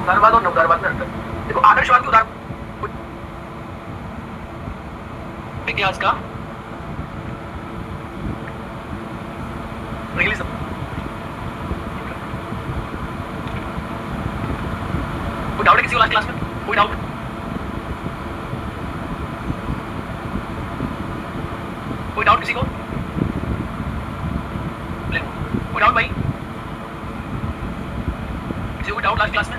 उदारवाद और नवउदारवाद में अंतर। देखो आदर्शवाद की उदार इतिहास का रियलिज्म, कोई डाउट है किसी को लास्ट क्लास में? कोई डाउट? कोई डाउट किसी को? कोई डाउट भाई? किसी को डाउट लास्ट क्लास में?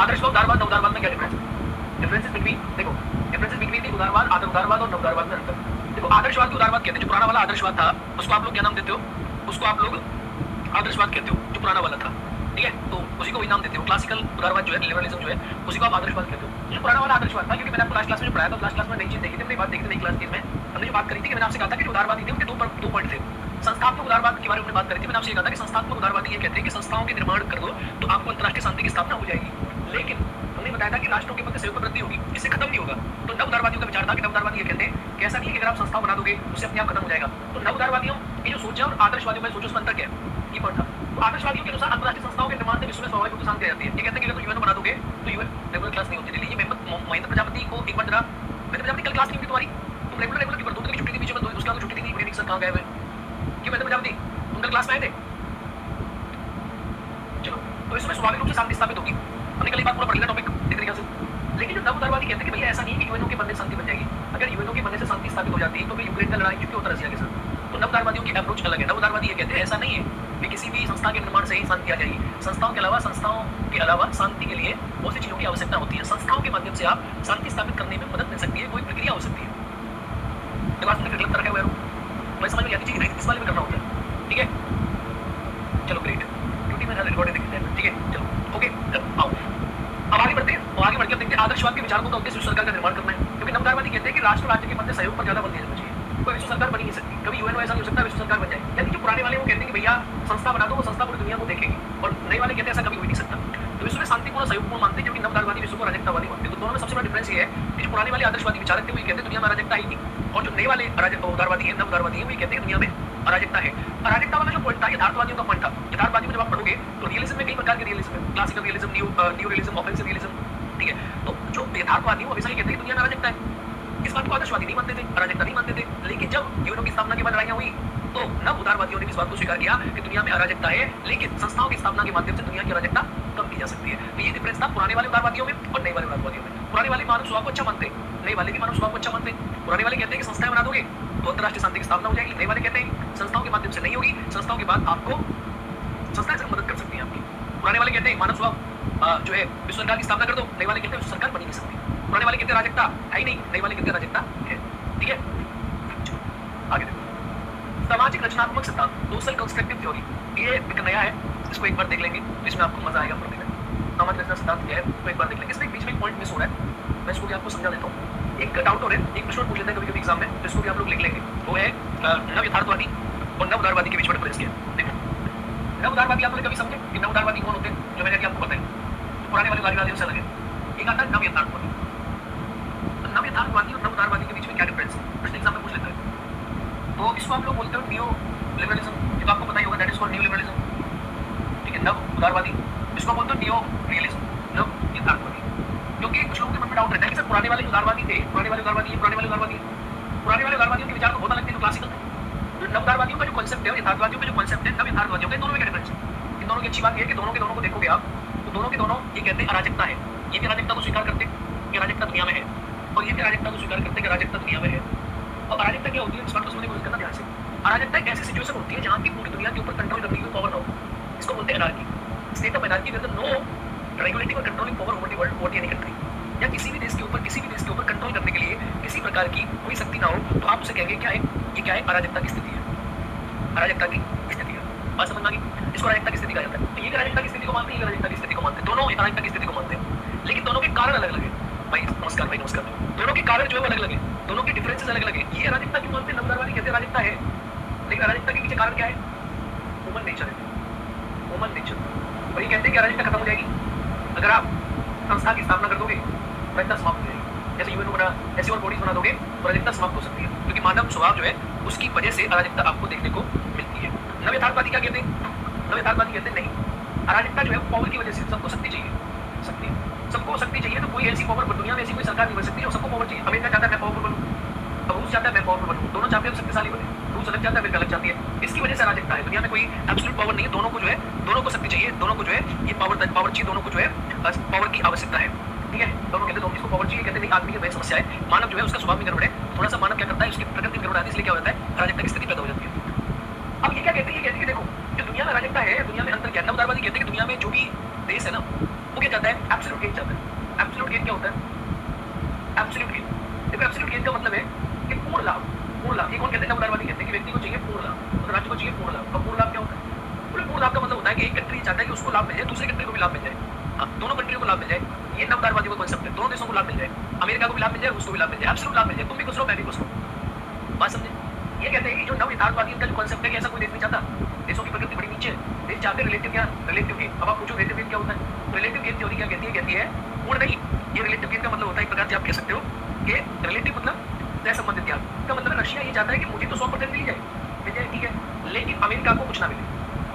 आदर्शवाद, उदारवाद, नवउदारवाद में क्या डिफरेंस? डिफरेंसेस बिटवीन, देखो डिफरेंसेस बिटवीन दी उदारवाद, उदारवाद और नवउदारवाद में अंतर। देखो आदर्शवाद की उदारवाद कहते हैं, जो पुराना वाला आदर्शवाद था उसको आप लोग क्या नाम देते हो? उसको आप लोग आदर्शवाद कहते हो, जो पुराना वाला था, ठीक है, तो उसी को वही नाम देते हो। क्लासिकल उदारवाद जो है, लिबरलिज्म जो है, उसी को आप आदर्शवाद कहते हो। जो पुराना वाला आदर्शवाद था, क्योंकि मैंने आपको लास्ट क्लास में जो पढ़ाया था, लास्ट क्लास में नई चीज देखी थी, नई बात देखी थी, नई क्लास में हमने जो बात करी थी कि मैंने आपसे कहा था कि जो उदारवादी थे उनके दो पॉइंट थे। संस्थात्मक उदारवाद के बारे में बात करी थी, मैंने आपसे कहा था कि संस्थात्मक उदारवादी ये कहते हैं कि संस्थाओं के निर्माण कर दो तो आपको अंतरराष्ट्रीय शांति की स्थापना हो जाएगी, लेकिन हमने बताया था कि राष्ट्रों के मध्य संयुक्त वृद्धि होगी, इससे खत्म नहीं होगा। तो नवउदारवादियों का विचार था कि नवउदारवादी ये कहते हैं कि ऐसा नहीं है कि अगर आप संस्था बना दोगे उससे अपने आप खत्म हो जाएगा। तो नवउदारवादियों की जो सोच है और आदर्शवादियों में सोचो उसमें अंतर क्या है, ये पॉइंट था। तो आदर्शवादियों के अनुसार अंतरराष्ट्रीय संस्थाओं के निर्माण से विश्व में स्वाभाविक रूप से शांति आ जाती है। ये कहते हैं कि अगर यूएन बना दोगे तो यूएन रेगुलर क्लास नहीं होती। चलिए महेंद्र प्रजापति को एक बार जरा, महेंद्र प्रजापति कल क्लास नहीं हुई तुम्हारी, तुम रेगुलर क्यों कर? 2 दिन की छुट्टी थी बीच में, उसके बाद छुट्टी थी, बड़ी सर कहाँ गए हुए? क्यों महेंद्र प्रजापति तुम कल क्लास में आए थे? चलो, तो इसमें स्वाभाविक रूप से शांति स्थापित होगी। हमने कल एक बार पूरा पढ़ लिया टॉपिक एक तरीके से। लेकिन जो नवउदारवादी कहते हैं कि भैया ऐसा नहीं है कि यूएनओ के बनने से शांति बन जाएगी। अगर यूएनओ के बनने से शांति स्थापित हो जाती है तो फिर यूक्रेन का लड़ाई क्यों होता रसिया के साथ? तो नवउदारवादियों की अप्रोच अलग है। नवउदारवादी ये कहते हैं ऐसा नहीं है कि किसी भी संस्था के निर्माण से ही शांति आ जाएगी। संस्थाओं के अलावा शांति के लिए बहुत सी चीजों की आवश्यकता होती है। संस्थाओं के माध्यम से आप शांति स्थापित करने में मदद मिल सकती है, कोई प्रक्रिया हो सकती है। गलत तरह हुआ मैं समझ में आती चीज इस वाले में करना होता है, ठीक है? चलो ग्रेट, ड्यूटी में रिकॉर्डिंग देखते हैं, ठीक है? चलो ओके, आओ अब आगे बढ़ते हैं। और आगे बढ़कर देखते हैं आदर्शवाद के विचारों का उद्देश्य विश्व सरकार का निर्माण करना है, क्योंकि नवउदारवादी कहते हैं कि राष्ट्र राज्य के मध्य सहयोग पर ज्यादा बल दिया जाना चाहिए। कोई विश्व सरकार बनी नहीं सकती, कभी यूएनओ ऐसा नहीं हो सकता विश्व सरकार बन जाए। यानी जो पुराने वाले वो कहते हैं कि भैया संस्था बना दो, वो संस्था पूरी दुनिया को देखेगी, और नए वाले कहते हैं ऐसा कभी हो नहीं सकता। तो विश्व में शांतिपूर्ण सहयोगपूर्ण मानते हैं, जबकि नवउदारवादी विश्व को अराजकतावादी मानते हैं। तो दोनों में सबसे बड़ा डिफरेंस ये है कि जो पुराने वाले आदर्शवादी विचारक थे वो कहते हैं दुनिया में अराजकता ही नहीं, और जो नए वाले उदारवादी है, नवउदारवादी है, वो कहते हैं दुनिया में अराजकता है। अराजकता वाला जो पॉइंट था यथार्थवादियों का पॉइंट था। यथार्थवादियों में जब आप पढ़ोगे तो रियलिज्म में कई प्रकार के रियलिज्म है, classical realism, new realism, offensive realism, ठीक है? तो जो यथार्थवादी वो हमेशा ये कहते हैं कि दुनिया में अराजकता है। इस बात को आदर्शवादी नहीं मानते थे, अराजकता नहीं मानते थे। लेकिन जब यूएनओ की स्थापना के बाद लड़ाइयां हुई तो नव उदारवादियों ने इस बात को स्वीकार किया कि दुनिया में अराजकता है, लेकिन संस्थाओं की स्थापना के माध्यम से दुनिया की अराजकता कम की जा सकती है। तो ये डिफरेंस था पुराने वाले उदारवादियों में और नए वाले उदारवादियों में। पुराने वाले मानव स्वभाव को अच्छा मानते, नए वाले भी मानव स्वभाव को अच्छा मानते। पुराने वाले कहते हैं कि संस्थाएं बना दोगे तो अंतरराष्ट्रीय शांति की स्थापना हो जाएगी। नए वाले कहते हैं संस्थाओं के माध्यम से नहीं होगी, संस्थाओं के बाद आपको संस्थाएं सिर्फ मदद कर सकती हैं आपकी। पुराने वाले कहते हैं मानव स्वभाव जो है विश्व सरकार की स्थापना कर दो, नए वाले कहते हैं विश्व सरकार बनी नहीं सकती। पुराने वाले कहते हैं अराजकता है ही नहीं, नए वाले कहते हैं अराजकता है, ठीक है? आगे देखो सामाजिक रचनात्मक सिद्धांत, सोशल कंस्ट्रक्टिव थ्योरी, ये एक नया है, इसको एक बार देख लेंगे, इसमें आपको मजा आएगा पढ़ने में। सामाजिक रचना सिद्धांत क्या है तो एक बार देख लेंगे। इसमें बीच में एक पॉइंट मिस हो रहा है, मैं इसको भी आपको समझा देता हूँ। एक डाउट और है, एक प्रश्न पूछ लेते हैं कभी कभी एग्जाम में, तो इसको भी आप लोग लिख लेंगे। वो है नव यथार्थवादी और नव उदारवादी के बीच में डिफरेंस क्या है। देखो नव उदारवादी आप लोग कभी समझे कि नव उदारवादी कौन होते हैं? जो मैंने आपको बताया तो पुराने वाले उदारवादियों से अलग है। एक आता है नव यथार्थवादी। तो नव यथार्थवादी और नव उदारवादी के बीच में क्या डिफरेंस है, प्रश्न एग्जाम में पूछ लेता है। तो इसको आप लोग बोलते हो न्यू लिबरलिज्म, ये तो आपको पता ही होगा, that is called new liberalism, ठीक है? नव उदारवादी इसको बोलते हो न्यू रियलिज्म, नव यथार्थवादी। क्योंकि कुछ लोगों के मन में डाउट रहता है कि सर पुराने वाले उदारवादी थे, पुराने वाले उदारवादी वादियों के विचार को बहुत अलग थे जो क्लासिकल थे। नव उदारवादियों का जो कांसेप्ट है और यथार्थवादियों का जो कांसेप्ट है, नव यथार्थवादियों का दोनों में क्या डिफरेंस है? इन दोनों की अच्छी बात ये है कि दोनों के दोनों को देखोगे आप तो दोनों के दोनों ये कहते हैं अराजकता है, ये भी अराजकता को स्वीकार करते हैं कि अराजकता दुनिया में है, और ये भी अराजकता को स्वीकार करते हैं कि अराजकता दुनिया में है। और अराजकता क्या होती है इस बात को समझने की कोशिश करना ध्यान से। अराजकता एक ऐसी सिचुएशन होती है जहाँ की पूरी दुनिया के ऊपर कंट्रोल करने की पावर ना हो, इसको बोलते हैं anarchy. State of anarchy with no regulating और controlling power over the world over any country. या किसी भी देश के ऊपर कंट्रोल करने के लिए किसी प्रकार की कोई शक्ति ना हो तो आप उसे कहेंगे क्या है, ये क्या है? अराजकता की स्थिति है, अराजकता की स्थिति है। बात समझ में आ गई? इसको अराजकता की स्थिति कहा जाता है। तो ये अराजकता की स्थिति को मानते हैं, ये अराजकता की स्थिति को मानते हैं, दोनों अराजकता की स्थिति को मानते हैं, लेकिन दोनों के कारण अलग अलग है। भाई नमस्कार, भाई नमस्कार। दोनों के कारण जो है वो अलग अलग है, दोनों के डिफरेंसेस अलग अलग है। ये अराजकता क्यों मानते हैं? नवउदारवादी कहते हैं अराजकता है, लेकिन अराजकता के पीछे कारण क्या है? ह्यूमन नेचर है, ह्यूमन नेचर। और ये कहते हैं कि अराजकता खत्म हो जाएगी अगर आप संस्था की स्थापना कर दोगे, अराजकता समाप्त हो जाएगी। जैसे यूएनओ बना, ऐसी और बॉडीज बना दोगे तो अराजकता समाप्त हो सकती है, क्योंकि मानव स्वभाव जो है उसकी वजह से अराजकता आपको देखने को मिलती है। नव यथार्थवादी क्या कहते हैं? नव यथार्थवादी कहते हैं नहीं, अराजकता जो है वो पावर की वजह से, सबको शक्ति चाहिए, शक्ति, सबको शक्ति चाहिए, तो कोई ऐसी पावर दुनिया में ऐसी कोई सरकार नहीं बन सकती जो सबको पावर चाहिए। अमेरिका चाहता है मैं पावरफुल बनूं, रूस चाहता है मैं पावरफुल बनूं, दोनों चाहते हैं शक्तिशाली बने, रूस अलग चाहता है अमेरिका अलग चाहती है। इसकी वजह से अराजकता है। दुनिया में कोई एब्सोल्यूट पावर नहीं है, दोनों को जो है, दोनों को शक्ति चाहिए, दोनों को जो है ये पावर चाहिए, दोनों को जो है पावर की आवश्यकता है, ठीक है। दोनों कहते हैं इसको पावर चाहिए, कहते नहीं आदमी की वही समस्या है, मानव जो है उसका स्वभाव में गड़बड़ है, थोड़ा सा मानव क्या करता है उसकी प्रकृति में गड़बड़ आती है, इसलिए क्या होता है अराजकता की स्थिति पैदा हो जाती है। अब ये क्या कहते हैं, ये कहते हैं कि देखो जो दुनिया में अराजकता है, दुनिया में अंतर क्या है, नवदारवादी कहते हैं कि दुनिया में जो भी देश है ना वो क्या चाहता है, एब्सोल्यूट गेन चाहता है। एब्सोल्यूट गेन क्या होता है, एब्सोल्यूट गेन, देखो एब्सोल्यूट गेन का मतलब है कि पूर्ण लाभ, पूर्ण लाभ। ये कौन कहते हैं, नवदारवादी कहते हैं कि व्यक्ति को चाहिए पूर्ण लाभ, मतलब राज्य को चाहिए पूर्ण लाभ। अब पूर्ण लाभ क्या होता है, पूर्ण लाभ का मतलब होता है कि एक कंट्री चाहता है कि उसको लाभ मिल जाए, दूसरे कंट्री को भी लाभ मिल जाए, हाँ दोनों कंट्रियों को लाभ मिल जाए, ये नवदारवादी को कॉन्सेप्ट है, दोनों देशों को लाभ मिल जाए, अमेरिका को भी लाभ मिल जाए, रूस को भी लाभ मिल जाए, एब्सोल्यूट लाभ मिल जाए, तुम भी खुश रहो मैं भी खुश रहूं। बात समझे। ये कहते हैं कि जो नव यथार्थवादी का जो कॉन्सेप्ट है कि ऐसा कोई देश नहीं चाहता, देशों की प्रकृति बड़ी नीचे है, देश चाहते रिलेटिव क्या, रिलेटिव गेन। अब आप पूछो रिलेटिव गेन क्या होता है, रिलेटिव गेन थ्योरी क्या कहती है, कहती है पूर्ण नहीं, ये रिलेटिव गेन का मतलब होता है एक प्रकार से आप कह सकते हो कि रिलेटिव मतलब तय संबंधित ज्ञान का मतलब है रशिया ये चाहता है कि मुझे तो 100% मिल जाए, ठीक है, लेकिन अमेरिका को कुछ ना मिले।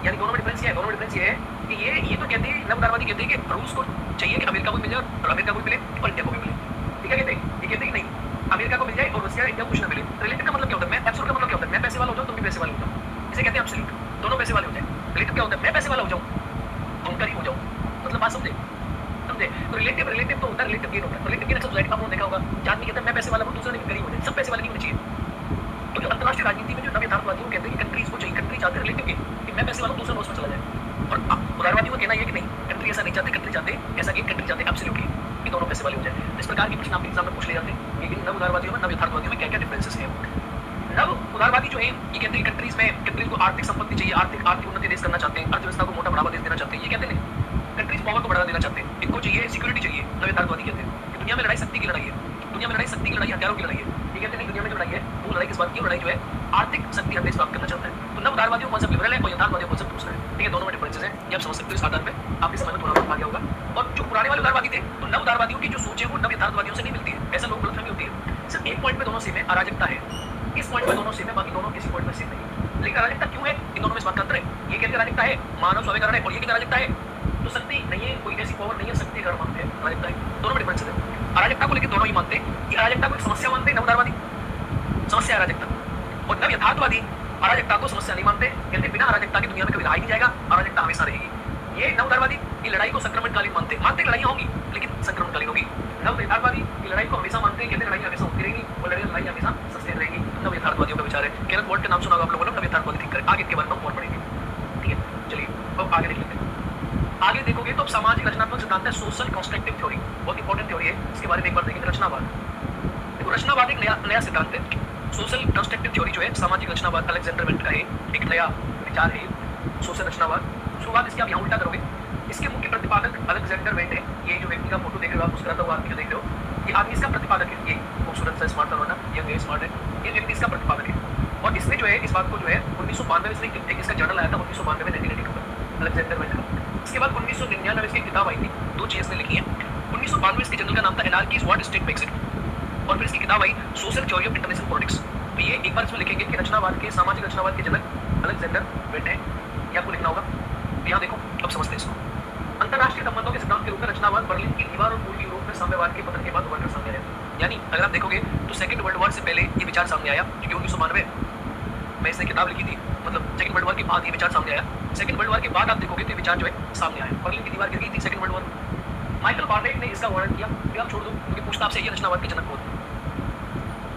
यानी दोनों में डिफरेंस ये है, दोनों में डिफरेंस ये है कि ये तो कहते हैं नवदारवादी कहते हैं कि रूस को चाहिए कि अमेरिका को मिल जाए और अमेरिका को मिले और इंडिया को भी मिले, ठीक है। कहते हैं ये कहते हैं कि नहीं अमेरिका को मिल जाए और रशिया इंडिया को कुछ ना मिले। रिलेटिव का मतलब क्या होता है, मैं एब्सोल्यूट का मतलब क्या होता है, मैं पैसे वाला हो जाऊं तुम भी पैसे वाले हो जाओ, इसे कहते हैं एब्सोल्यूट, दोनों पैसे वाले हो जाए। रिलेटिव क्या होता है, मैं पैसे वाला हो जाऊं तुम गरीब हो जाओ, मतलब बात समझे, समझे। तो रिलेटिव तो होता है रिलेटिव गेन होता है। रिलेटिव गेन सोसाइटी का आपने देखा होगा, आदमी कहता है मैं पैसे वाला हूं दूसरा नहीं गरीब हो जाए, सब पैसे वाले नहीं होने चाहिए। तो जो अंतर्राष्ट्रीय राजनीति में जो नव यथार्थवादी वो कहते हैं कि कंट्रीज को चाहिए, कंट्री चाहते हैं रिलेटिव गेन कि मैं पैसे वाला हूं दूसरा उसमें चला जाए, और उदारवादी को कहना है कि नहीं कंट्री ऐसा नहीं चाहते, कंट्री चाहते ऐसा गेन, कंट्री चाहते एब्सोल्यूट गेन कि दोनों पैसे वाले हो जाए। इस प्रकार के प्रश्न आपके एग्जाम में पूछ ले जाते हैं, लेकिन नव उदारवादियों में, नव यथार्थवादियों में क्या क्या डिफरेंसेस हैं। नव उदारवादी जो है ये कहते हैं कंट्रीज में, कंट्रीज को आर्थिक संपत्ति चाहिए, आर्थिक उन्नति देश करना चाहते हैं, अर्थव्यवस्था को मोटा बढ़ावा देना चाहते हैं, ये कहते हैं कंट्रीज पावर को बढ़ावा देना चाहते हैं, इनको चाहिए सिक्योरिटी चाहिए। नव यथार्थवादी कहते हैं कि दुनिया में लड़ाई शक्ति की लड़ाई है, दुनिया में लड़ाई शक्ति की लड़ाई, हथियारों की लड़ाई है। ये कहते हैं दुनिया में जो लड़ाई है वो लड़ाई किस बात की, लड़ाई जो है आर्थिक शक्ति हर देश प्राप्त करना चाहता है। तो नव उदारवादियों कॉन्सेप्ट लिबरल है और यथार्थवादियों कॉन्सेप्ट दूसरा है, ठीक है। दोनों में डिफरेंसेस हैं, ये आप समझ सकते हो। इस आधार पे आपके समझ में थोड़ा बहुत आ गया होगा। और जो पुराने वाले उदारवादी थे तो नव उदारवादियों की जो सोच है वो नव यथार्थवादियों से नहीं मिलती है, ऐसा लोग गलतफहमी होती है। सिर्फ एक पॉइंट पे दोनों सेम है, अराजकता है, इस पॉइंट पे दोनों सेम है, बाकी दोनों किसी पॉइंट पे सेम नहीं। लेकिन अराजकता क्यों है, इन दोनों में इस बात का अंतर है। ये कहते हैं अराजकता है मानव स्वीकरण है, और ये कहते अराजकता है तो शक्ति नहीं है, कोई ऐसी पावर नहीं है, शक्ति गण मानते हैं, अराजकता है। दोनों में डिफरेंस है। अराजकता को लेकर दोनों ही मानते हैं कि अराजकता को एक समस्या मानते हैं, नवदारवादी समस्या अराजकता, और नव यथार्थवादी अराजकता को समस्या नहीं मानते, कहते बिना अराजकता की दुनिया में कभी रहा ही नहीं जाएगा, अराजकता हमेशा रहेगी। ये नवदारवादी की लड़ाई को संक्रमणकालीन मानते लड़ाइयां होंगी लेकिन संक्रमणकालीन होगी। नव यथार्थवादी की लड़ाई को हमेशा मानते हैं, कहते लड़ाई हमेशा होती रहेगी और लड़ाई हमेशा सस्टेन रहेगी। नव यथार्थवादियों का विचार है। केनेथ वॉल्ट का नाम सुना होगा आप लोगों ने, नव यथार्थवादी थिंकर, आगे के बारे में और पढ़ेंगे, ठीक है। चलिए अब आगे देख लेते हैं। आगे देखोगे तो सामाजिक रचनात्मक सिद्धांत है, सोशल कंस्ट्रक्टिव थ्योरी, बहुत इंपॉर्टेंट थ्योरी है, इसके बारे में एक बार देखेंगे। रचनावाद, देखो रचनावाद एक नया सिद्धांत है। सोशल कंस्ट्रक्टिव थ्योरी जो है सामाजिक रचनावाद अलेक्जेंडर वेंट का है, एक नया विचार है सोशल रचनावाद। शुरुआत इसकी आप यहाँ उल्टा करोगे, इसके मुख्य प्रतिपादक अलेक्जेंडर वेंट है। ये जो व्यक्ति का फोटो देख रहे हो आप, मुस्कुराता हुआ आदमी जो देख रहे हो, ये आदमी इसका प्रतिपादक है। ये खूबसूरत सा स्मार्ट था, यंग है, स्मार्ट है, ये व्यक्ति इसका प्रतिपादक है। और इसने जो है इस बात को जो है 1992 में इसका जर्नल आया था, 1992 में 1982 में अलेक्जेंडर वेंट का। इसके बाद 1999 में इसकी किताब आई थी, दो चीजें इसने लिखी है। 1992 इसके जर्नल का नाम था anarchy is what state makes it, और फिर इसकी किताब आई social theory of international politics. तो ये एक बार इसमें लिखेंगे कि रचनावाद के, सामाजिक रचनावाद के जनक अलेक्जेंडर वेंट है, ये आपको लिखना होगा। तो यहाँ देखो अब समझते हैं इसको। अंतरराष्ट्रीय संबंधों के सिद्धांत के रूप में रचनावाद बर्लिन की दीवार और पूर्वी यूरोप में साम्यवाद के पतन के बाद उभर कर सामने आया। यानी अगर आप देखोगे तो सेकंड वर्ल्ड वॉर से पहले ये विचार सामने आया, क्योंकि 1992 में इसने किताब लिखी थी, मतलब सेकंड वर्ल्ड वॉर के बाद ये विचार सामने आया। सेकंड वर्ल्ड वॉर के बाद आप देखोगे तो ये विचार जो है सामने आया। बर्लिन की दीवार गिर गई थी second world war. Michael Barnett ने इसका वर्णन किया, फिर आप छोड़ दो क्योंकि पूछताछ से ये रचनावाद के जनक होते।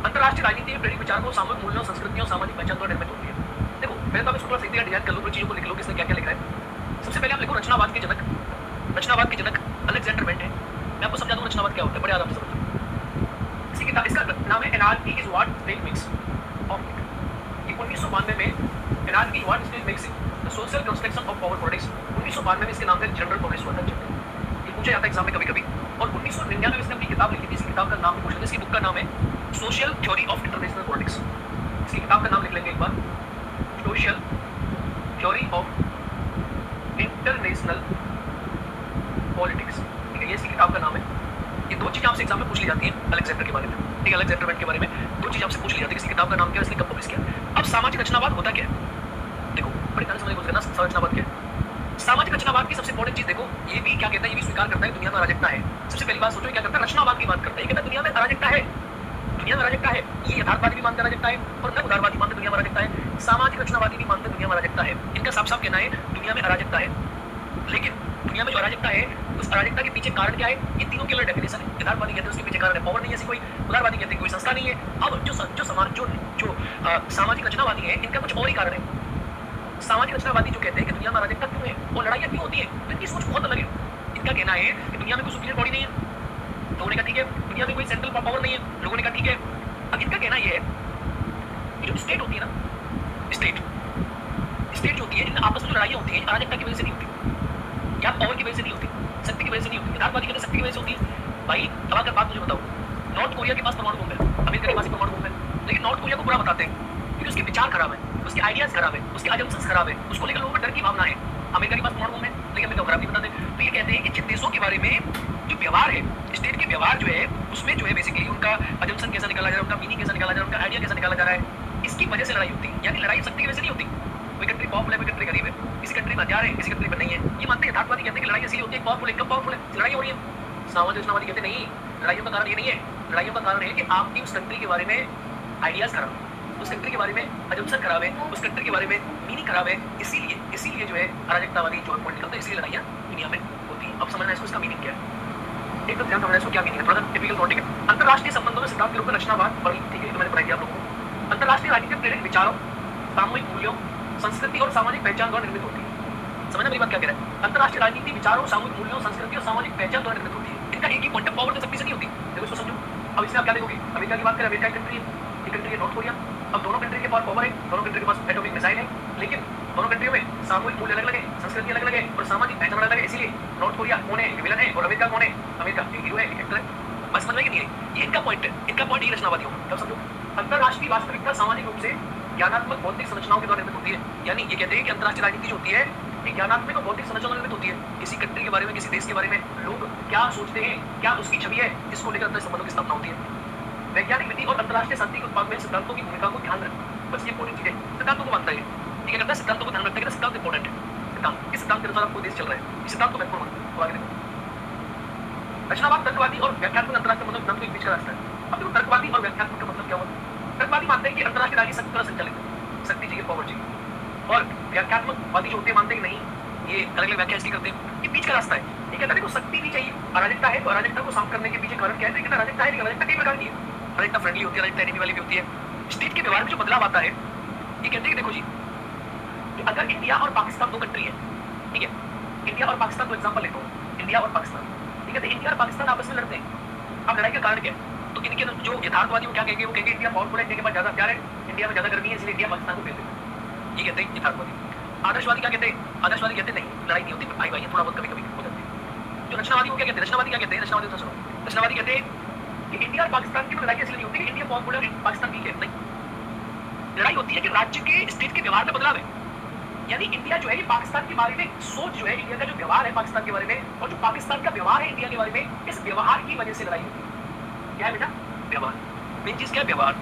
अंतरराष्ट्रीय राजनीति में प्रेरित विचार को सामूहिक मूल्यों, संस्कृतियों, सामाजिक पहचान द्वारा निर्मित होती है। देखो पहले तो आप इसको थोड़ा सीधे डिजाइन कर लो, कुछ चीजों को लिख लो, किसने क्या क्या लिखा है। सबसे पहले आप लिखो रचनावाद के जनक, रचनावाद के जनक अलेक्जेंडर वेंट है। मैं आपको समझा दूं रचनावाद क्या होता है, बड़े आराम से समझो। इसी किताब, इसका नाम है anarchy is what state makes of it. ये 1992 में anarchy what state makes it the social construction of power politics, 1992 में इसके नाम से जनरल पब्लिश हुआ था। ये पूछा जाता है एग्जाम में कभी कभी। और 1999 में इसने अपनी किताब लिखी थी, इस किताब का नाम भी पूछ लेते हैं। इसकी बुक का नाम है social theory of international politics. इसकी किताब का नाम लिख लेंगे एक बार, social theory of international politics, ठीक है, ये इसकी किताब का नाम है। ये दो चीजें आपसे एग्जाम में पूछ ली जाती हैं अलेक्जेंडर के बारे में, ठीक है, अलेक्जेंडर वेंट के बारे में दो चीजें आपसे पूछ ली जाती है। इसकी किताब का नाम क्या है, इसने कब पब्लिश किया। अब सामाजिक रचनावाद होता क्या है, देखो बड़ी तरह समझने की कोशिश करना। रचनावाद क्या है, सामाजिक रचनावाद की सबसे इंपॉर्टेंट चीज देखो, ये भी क्या कहता है, ये भी स्वीकार करता है दुनिया में अराजकता है। सबसे पहली बात सोचो क्या करता है, रचनावाद की बात करता है, ये कहता है दुनिया में अराजकता है, दुनिया में अराजकता है। ये यथार्थवादी भी मानते अराजकता है और न उदारवादी मानते दुनिया में अराजकता है, सामाजिक रचनावादी भी मानते दुनिया में अराजकता है। इनका साफ साफ कहना है दुनिया में अराजकता है, लेकिन दुनिया में जो अराजकता है उस अराजकता के पीछे कारण क्या है, इन तीनों के अलग डेफिनेशन है। यथार्थवादी कहते हैं उसके पीछे कारण है पावर नहीं है ऐसी कोई, उदारवादी कहते हैं कोई संस्था नहीं है। अब जो समाज जो सामाजिक रचनावादी है इनका कुछ और ही कारण है। सामाजिक रचनावादी जो कहते हैं कि दुनिया में अराजकता क्यों है और लड़ाइयाँ क्यों होती है, तो इनकी सोच बहुत अलग है। इनका कहना है कि दुनिया में कोई सुपीरियर बॉडी नहीं है, लोगों ने कहा ठीक है, दुनिया में कोई सेंट्रल पावर नहीं है, लोगों ने कहा ठीक है। अब इनका कहना यह है कि जो स्टेट होती है ना, स्टेट जो होती है, इन आपस में जो लड़ाइयाँ होती हैं अराजकता की वजह से नहीं होती या पावर की वजह से नहीं होती, शक्ति की वजह से नहीं होती। यथार्थवादी कहते हैं शक्ति की वजह से होती है। भाई अब अगर बात मुझे बताओ, नॉर्थ कोरिया के पास परमाणु बम है, अमेरिका के पास परमाणु बम है, लेकिन नॉर्थ कोरिया को बुरा बताते हैं क्योंकि उसके विचार खराब है, उसके आइडियाज खराब है, उसके अजम्पशंस खराब है, उसको लेकर लोगों में डर की भावना है। अमेरिका के पास परमाणु बम है लेकिन अमेरिका खराब नहीं बताते। तो ये कहते हैं कि जिन देशों के बारे में जो व्यवहार है, स्टेट के व्यवहार जो है उसमें जो है बेसिकली उनका अजम्पशन कैसा निकाला जा रहा है, उनका मीनिंग कैसा निकाला जा रहा है, उनका आइडिया कैसा निकाला जा रहा है, इसकी वजह से लड़ाई होती है। यानी लड़ाई शक्ति की वजह से नहीं होती। कोई कंट्री पावरफुल है, कोई कंट्री गरीब है, किसी कंट्री में हथियार है, किसी कंट्री में नहीं है। ये मानते हैं यथार्थवादी कहते हैं कि लड़ाई इसलिए होती है पावरफुल एकदम पावरफुल है, लड़ाई हो रही है। सामाजिक रचनावादी कहते नहीं, लड़ाइयों का कारण ये नहीं है, लड़ाइयों का कारण है कि आपकी उस कंट्री के बारे में आइडियाज खराब है, उस कंट्री के बारे में अजम्पशन खराब है, उस कंट्री के बारे में मीनिंग खराब है। इसीलिए जो है अराजकतावादी जो पॉइंट निकलता है, इसलिए लड़ाइयाँ दुनिया में होती है। अब समझना इसको, इसका मीनिंग क्या है, एक तो ध्यान समझना इसको क्या मीनिंग है, थोड़ा टिपिकल थॉट है। अंतरराष्ट्रीय संबंधों में सिद्धांत के रूप में रचनावाद पढ़ी, ठीक है, तो मैंने पढ़ाई दिया आप लोगों को। अंतरराष्ट्रीय राजनीतिक प्रेरित विचारों, सामूहिक मूल्यों, संस्कृति और सामाजिक पहचान द्वारा निर्मित होती है। समझना मेरी बात क्या कह रहा है, अंतरराष्ट्रीय राजनीति विचारों, सामूहिक मूल्यों, संस्कृति और सामाजिक पहचान द्वारा निर्मित होती है। इनका एक ही पॉइंट ऑफ पावर तो शक्ति से नहीं होती। देखो इसको समझो। अब इसमें आप क्या देखोगे, अमेरिका की बात करें, अमेरिका कंट्री है, एक कंट्री है नॉर्थ कोरिया। अब दोनों कंट्री के पास पावर है, दोनों कंट्री के पास एटॉमिक मिसाइल है, लेकिन दोनों कंट्रियों में सामूहिक मूल्य अलग अलग है, संस्कृति अलग अलग है और सामाजिक पहचान अलग है। इसीलिए नॉर्थ कोरिया कौन है, विलन है, और अमेरिका कौन है, अमेरिका एक हीरो है, एक एक्टर है। बस समझ में कि नहीं है, ये इनका पॉइंट है, इनका पॉइंट ही रचनावादी होगा। तब समझो, अंतरराष्ट्रीय वास्तविकता सामाजिक रूप से ज्ञानात्मक भौतिक संरचनाओं के द्वारा निर्मित होती है। यानी ये कहते हैं कि अंतरराष्ट्रीय राजनीति जो होती है ये ज्ञानात्मक और भौतिक संरचनाओं निर्मित होती है। किसी कंट्री के बारे में, किसी देश के बारे में लोग क्या सोचते हैं, क्या उसकी छवि है, इसको लेकर अंतर संबंधों की स्थापना होती है। वैज्ञानिक विधि और अंतरराष्ट्रीय शांति के उत्पाद में सिद्धांतों की भूमिका को ध्यान रखें। बस ये इंपॉर्टेंट चीज है, सिद्धांतों को मानता है, ठीक है, करता है सिद्धांतों को ध्यान रखता है, सिद्धांत इंपॉर्टेंट है। सिद्धांत, इस सिद्धांत के अनुसार आपको देश चल रहा है, इस सिद्धांत को महत्वपूर्ण मानता है। तो आगे देखो, रचनावाद तर्कवादी और व्याख्यात्मक अंतरराष्ट्रीय मतलब सिद्धांतों के बीच का रास्ता है। अब देखो तर्कवादी और व्याख्यात्मक का मतलब क्या होता है। तर्कवादी मानते हैं कि अंतरराष्ट्रीय राजनीति शक्ति द्वारा संचालित है, शक्ति चाहिए, पावर चाहिए, और व्याख्यात्मकवादी जो होते हैं मानते हैं कि नहीं, ये अलग अलग व्याख्या इसकी करते हैं, ये बीच का रास्ता है। ये कहता है देखो शक्ति भी चाहिए, अराजकता है तो अराजकता को शांत करने के पीछे कारण क्या है, लेकिन अराजकता है, लेकिन अराजकता कई प्रकार की है। अराजकता फ्रेंडली होती है, अराजकता एनिमी वाली भी होती है। स्टेट के व्यवहार में जो बदलाव आता है, ये कहते हैं कि देखो जी, कि अगर इंडिया और पाकिस्तान दो कंट्री है, ठीक है, इंडिया और पाकिस्तान, दो एग्जांपल लेता हूँ, इंडिया और पाकिस्तान, ठीक है, तो इंडिया और पाकिस्तान आपस में लड़ते हैं। अब लड़ाई का कारण क्या है, तो इनके जो यथार्थवादी वो क्या कहेंगे, वो कहेंगे इंडिया पावरफुल है, इंडिया के पास ज्यादा प्यार है, इंडिया में ज्यादा गर्मी है, इसलिए इंडिया पाकिस्तान को फेल देता है। ये कहते हैं यथार्थवादी। आदर्शवादी क्या कहते हैं, आदर्शवादी कहते हैं नहीं, लड़ाई नहीं होती, भाई भाई थोड़ा बहुत कभी कभी हो जाती है। जो रचनावादी वो क्या कहते हैं, रचनावादी क्या कहते हैं, रचनावादी तो सुनो, रचनावादी कहते हैं कि इंडिया और पाकिस्तान की लड़ाई इसलिए नहीं होती कि इंडिया पावरफुल है, पाकिस्तान वीक है, नहीं, लड़ाई होती है कि राज्य के स्टेट के व्यवहार में बदलाव है। यानी इंडिया जो है ये पाकिस्तान के बारे में सोच जो है, इंडिया का जो व्यवहार है पाकिस्तान के बारे में, और जो पाकिस्तान का व्यवहार है इंडिया के बारे में, इस व्यवहार की वजह से लड़ाई होती है। क्या है बेटा, व्यवहार, मेन चीज क्या है, व्यवहार।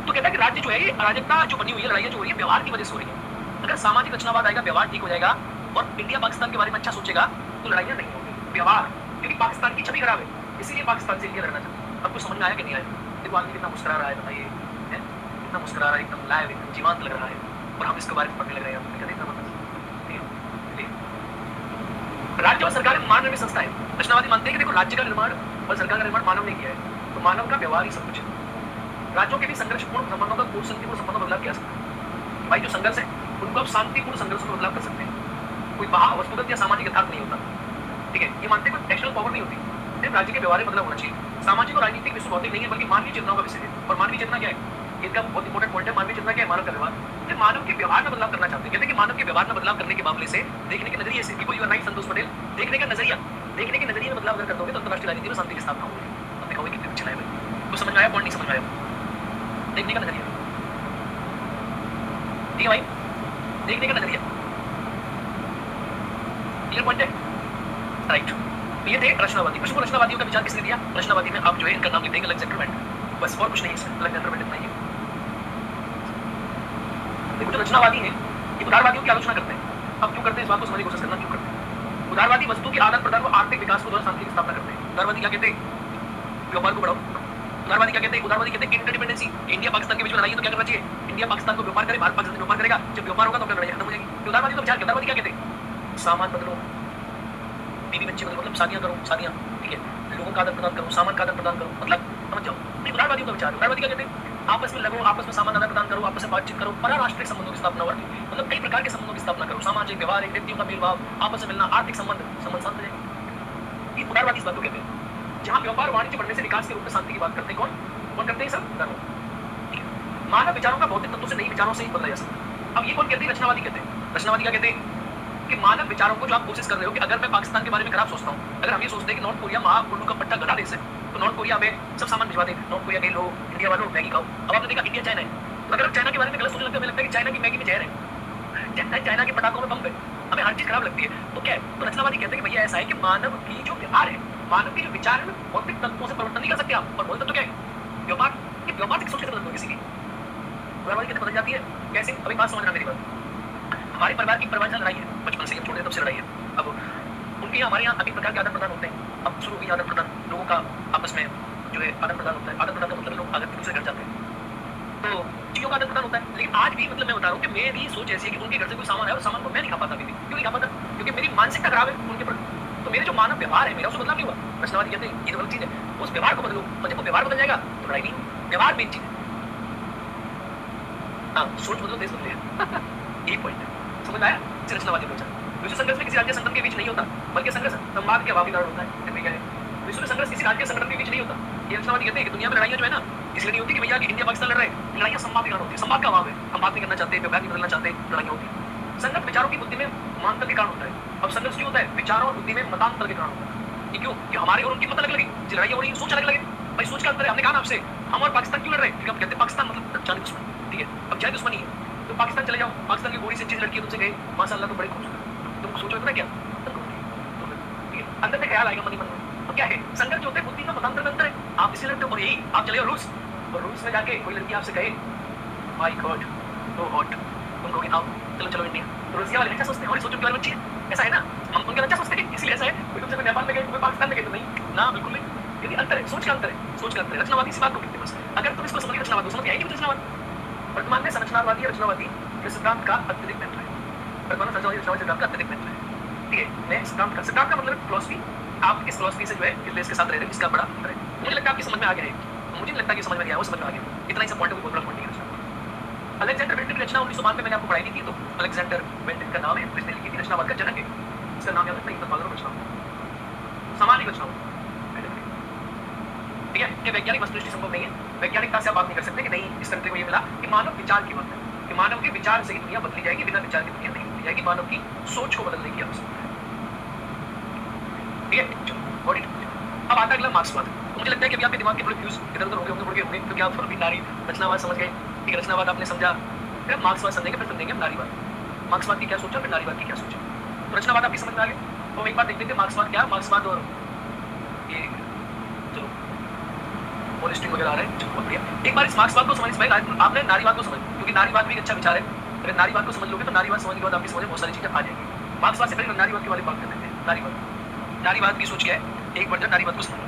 तो कहता है कि राज्य जो है ये अराजकता जो बनी हुई है, लड़ाइयां जो हो रही है व्यवहार की वजह से हो रही है। अगर सामाजिक रचनावाद आएगा, व्यवहार ठीक हो जाएगा और इंडिया पाकिस्तान के बारे में अच्छा सोचेगा तो लड़ाइयां नहीं होंगी। व्यवहार, क्योंकि पाकिस्तान की छवि खराब है, इसीलिए पाकिस्तान से इंडिया लड़ना चाहता है। आपको समझ में आया कि नहीं आया? देखो आदमी कितना मुस्कुरा रहा है, बताइए, कितना मुस्कुरा रहा है, एकदम लाइव, एकदम जीवंत लग रहा है, और हम इसके बारे में पढ़ने लग रहे हैं। राज्य और सरकार मानव निर्मित संस्था है। रचनावादी मानते हैं कि देखो राज्य का निर्माण और सरकार का निर्माण मानव ने किया है, तो मानव का व्यवहार ही सब कुछ है। राज्यों के भी संघर्षपूर्ण संबंधों का कूटनीतिपूर्ण संबंधों में बदलाव किया सकता है। भाई जो संघर्ष है उनको आप शांतिपूर्ण संघर्ष में बदलाव कर सकते हैं। कोई बाहर वस्तुगत या सामाजिक यथार्थ नहीं होता, ठीक है। ये मानते हैं कोई एक्सटर्नल पावर नहीं होती, सिर्फ राज्य के व्यवहार में बदलाव होना चाहिए। सामाजिक और राजनीतिक विषय भौतिक नहीं है, बल्कि मानवीय चेतनाओं का विषय है। और मानवीय चेतना क्या है, इनका बहुत इंपॉर्टेंट पॉइंट है। मानवीय चेतना क्या है, मानव का व्यवहार। तो मानव के व्यवहार में बदलाव करना चाहते हैं। कहते हैं कि मानव के व्यवहार में बदलाव करने के मामले से, देखने के नजरिए से, बिल्कुल यू आर राइट संतोष पटेल, देखने का नजरिया, देखने के नजरिए में बदलाव अगर कर दोगे तो अंतरराष्ट्रीय राजनीति में शांति की स्थापना होगी। अब देखोगे कितने अच्छा है भाई, कुछ समझ में आया, पॉइंट नहीं समझ में आया, देखने का नजरिया, ठीक है भाई, देखने का नजरिया क्लियर पॉइंट है, राइट। ये थे रचनावादी। प्रश्न को रचनावादियों का विचार किसने दिया? रचनावादी में आप जो है इनका नाम लिख देंगे, अलेक्जेंडर बेंट, बस और कुछ नहीं है, अलेक्जेंडर बेंट इतना ही है। देखो जो रचनावादी है ये उदारवादियों की आलोचना करते हैं। अब क्यों करते हैं इस बात को समझने की कोशिश करना, क्यों करते हैं। उदारवादी वस्तु के आदान प्रदान व आर्थिक विकास को द्वारा शांति की स्थापना करते हैं। उदारवादी क्या कहते हैं? व्यापार को बढ़ाओ। उदारवादी क्या कहते हैं? उदारवादी कहते हैं इंटरडिपेंडेंसी। इंडिया पाकिस्तान के बीच में लड़ाई है तो क्या करना चाहिए? इंडिया पाकिस्तान को व्यापार करे, भारत पाकिस्तान व्यापार करेगा, जब व्यापार होगा तो अपनी लड़ाई खत्म हो जाएगी। उदारवादी तो विचार क्या? उदारवादी क्या कहते हैं? सामान बदलो, बीवी बच्चे बदलो, मतलब शादियां करो, शादियां, ठीक है, लोगों का आदान प्रदान करो, सामान का आदान प्रदान करो, मतलब समझ जाओ। उदारवादियों का विचार। उदारवादी क्या कहते हैं? आपस में लगो, आपस में सामान आदान प्रदान करो, आपस में बातचीत करो, पराराष्ट्रीय संबंधों की स्थापना, मतलब कई प्रकार के संबंधों की स्थापना करो, सामाजिक, व्यवहारिक, व्यक्तियों का मेलभाव, आपस में मिलना, आर्थिक संबंध शांत हो जाएंगे। ये उदारवादी इस बात को कहते हैं। जहाँ व्यापार वाणिज्य बढ़ने से विकास के रूप में शांति की बात करते हैं, कौन करते हैं? सब उदारवादी। ठीक है, मानव विचारों का भौतिक तत्वों से नई विचारों से ही बदला जा सकता है। अब ये कौन कहते हैं? रचनावादी कहते हैं। रचनावादी क्या कहते हैं? कि मानव विचारों को जो आप कोशिश कर रहे हो कि अगर मैं पाकिस्तान के बारे में खराब सोचता हूँ, अगर हम ये सोचते हैं कि नॉर्थ कोरिया महाउल्लू का पट्टा गड़ा देश है, तो नॉर्थ कोरिया में सब सामान भिजवा दे, नॉर्थ कोरिया के लोग, इंडिया वालों मैगी खाओ। अब आपने देखा इंडिया चाइना है, तो अगर चाइना के बारे में गलत सोचने लगता है, लगता है कि चाइना की मैगी में जहर है, चाइना के पटाखों में बम है, हमें हर चीज खराब लगती है, तो क्या है? तो रचनावादी कहते हैं कि भैया ऐसा है कि मानव की जो व्यवहार है, मानव की जो विचार है, भौतिक तत्वों से परिवर्तन नहीं कर सकते आप। और भौतिक तत्व क्या है? व्यापार। ये व्यापार सोच कैसे बदल दो किसी की? उदारवादी कैसे बदल जाती है? कैसे? अभी बात समझना मेरी बात। हमारे परिवार की परिवार लड़ाई है, बचपन से हम छोटे तब से लड़ाई है। अब उनके यहाँ हमारे यहाँ अनेक प्रकार के आदान प्रदान होते हैं। अब शुरू हुई आदान प्रदान, लोगों का आपस में जो है आदान प्रदान होता है। आदान प्रदान का मतलब लोग अगर दूसरे घर जाते हैं तो चीजों का आदान प्रदान होता है। लेकिन आज भी मतलब मैं बता रहा हूँ कि मेरी सोच ऐसी है कि उनके घर से कोई सामान है और सामान को मैं नहीं खा पाता, अभी क्यों नहीं खा पाता? क्योंकि मेरी मानसिकता खराब है उनके प्रति। तो मेरे जो मानव व्यवहार है, मेरा उसको बदलाव नहीं हुआ। रचनावादी कहते हैं ये गलत चीज है, उस व्यवहार को बदलो, और जब वो व्यवहार बदल जाएगा तो लड़ाई नहीं। व्यवहार मेन चीज है। हाँ, सोच बदलो देश बदलेगा। यही पॉइंट है, समझ में आया? रचनावादी विचार। विश्व संघर्ष में किसी राज्य संगठन के बीच नहीं होता, बल्कि संघर्ष संवाद के अभाव के कारण होता है। विश्व में संघर्ष किसी राज्य संगठन के बीच नहीं होता। ये रचनावादी कहते हैं कि दुनिया में लड़ाइयां जो है ना, इसलिए नहीं होती कि भैया कि इंडिया पाकिस्तान लड़ रहे हैं, लड़ाइयां संवाद के कारण होती है। संवाद का अभाव है, हम बात नहीं करना चाहते, व्यवहार नहीं बदलना चाहते, लड़ाइयां होती है। संघर्ष विचारों की बुद्धि में मानतल के कारण होता है। अब संघर्ष क्यों होता है? विचारों और बुद्धि में मतांतर के कारण होता है। ये क्यों? कि हमारे और उनकी मत अलग लगी, लड़ाइयां हो रही है, सोच अलग लगे। भाई सोच का अंतर है। हमने कहा ना आपसे, हम और पाकिस्तान क्यों लड़ रहे हैं? क्योंकि हम कहते हैं पाकिस्तान मतलब जाने दुश्मन, ठीक है? अब जाए दुश्मनी है तो पाकिस्तान चले जाओ, पाकिस्तान की गोरी से चीज लड़की तुमसे गई, माशाल्लाह तो बड़े खूबसूरत, तुम सोचो इतना क्या? ठीक है, अंदर में ख्याल आएगा मनी मन में। तो क्या है? संघर्ष जो होते हैं बुद्धि का मतांतर में अंतर है। आप इसलिए लड़ते हो। और यही आप चले जाओ रूस, और रूस में जाके कोई लड़की आपसे कहे माय गॉड तो हॉट, तुम कहोगे आओ चलो चलो इंडिया, तो रूसिया वाले अच्छा सोचते हैं, और सोचो कि वाली बच्ची है, ऐसा है ना, हम उनके अच्छा सोचते हैं, इसलिए ऐसा है। कोई तुमसे नेपाल में गए, कोई पाकिस्तान में गए, तो नहीं ना, बिल्कुल नहीं। क्योंकि अंतर है, सोच का अंतर है, सोच का अंतर है। रचनावादी इसी बात को कहते हैं बस। अगर तुम इसको समझ के रचनावाद समझ के आएगी रचनावाद। वर्तमान में संरचनावादी और रचनावादी सिद्धांत का अत्यधिक महत्व है। वर्तमान में संरचनावादी सिद्धांत का अत्यधिक महत्व है, ठीक है? मैं सिद्धांत का मतलब फिलॉसफी, आप इस फिलॉसफी से जो है किस देश के साथ रह रहे हैं, इसका बड़ा अंतर है। मुझे लगता है आपकी समझ में आ गया है, मुझे लगता है कि समझ में गया, वो समझ में आ गया। इतना ही सब पॉइंट है, कोई बड़ा पॉइंट नहीं है। अलेक्जेंडर बेंटिक की रचना 1992 में मैंने आपको पढ़ाई थी, तो अलेक्जेंडर बेंटिक का नाम है, इसने लिखी थी, रचनावाद का जनक है। इसका नाम याद रखना, इंद्र पागल रचना, सामान्य रचना, ठीक है? कि वैज्ञानिक वस्तुनिष्ठ संभव नहीं है, वैज्ञानिकता से आप बात नहीं कर सकते कि नहीं इस कंट्री को ये मिला, कि मानव विचार की बात है, कि मानव के विचार से ही दुनिया बदली जाएगी, बिना विचार की दुनिया नहीं बदली जाएगी। मानव की सोच को बदलने की आवश्यकता है, ठीक है? चलो गॉट इट। अब आता है अगला मार्क्सवाद। तो मुझे लगता है कि अभी आपके दिमाग के थोड़े व्यूज इधर-उधर हो गए होंगे, क्योंकि आप अभी नारी रचनावाद समझ गए, ठीक है? रचनावाद आपने समझा, फिर मार्क्सवाद समझेंगे, फिर समझेंगे नारीवाद। मार्क्सवाद की क्या सोचा, फिर नारीवाद की क्या सोचा। तो रचनावाद आपकी समझ में आ गया। तो एक बार देखते थे मार्क्सवाद क्या है, मार्क्सवाद और ये चलो पॉलिस्टिंग वगैरह आ रहा है, चलो बहुत बढ़िया। एक बार इस मार्क्सवाद को समझ आपने नारीवाद को समझ, क्योंकि नारीवाद भी एक अच्छा विचार है। अगर नारीवाद को समझ लोगे तो नारीवाद समझने के बाद आपकी समझ में बहुत सारी चीजें आ जाएंगी। मार्क्सवाद से पहले नारीवाद के बारे में बात कर लेते हैं। नारीवाद की सोच क्या है, एक बार जब नारीवाद को समझ,